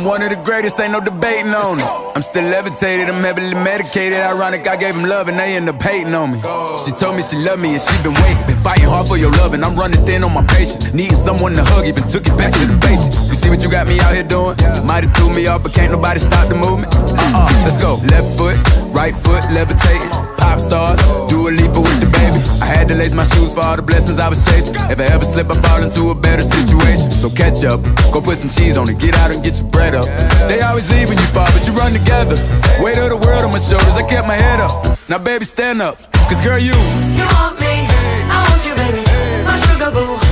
one of the greatest, ain't no debating on it. I'm still levitated, I'm heavily medicated. Ironic, I gave him love and they end up hating on me. She told me she loved me and she been waiting. Been fighting hard for your love and I'm running thin on my patience. Needing someone to hug, even took it back to the basics. You see what you got me out here doing? Might have threw me off, but can't nobody stop the movement. Let's go. Left foot, right foot, levitating. Pop stars, do a leap with the baby. I had to lace my shoes for all the blessings I was chasing. If I ever slip, I fall into a better situation. So catch up, go put some cheese on it, get out and get your bread up. They always leave when you fall, but you run together. Weight of the world on my shoulders, I kept my head up. Now baby, stand up, cause girl, you want me, I want you, baby, my sugar boo.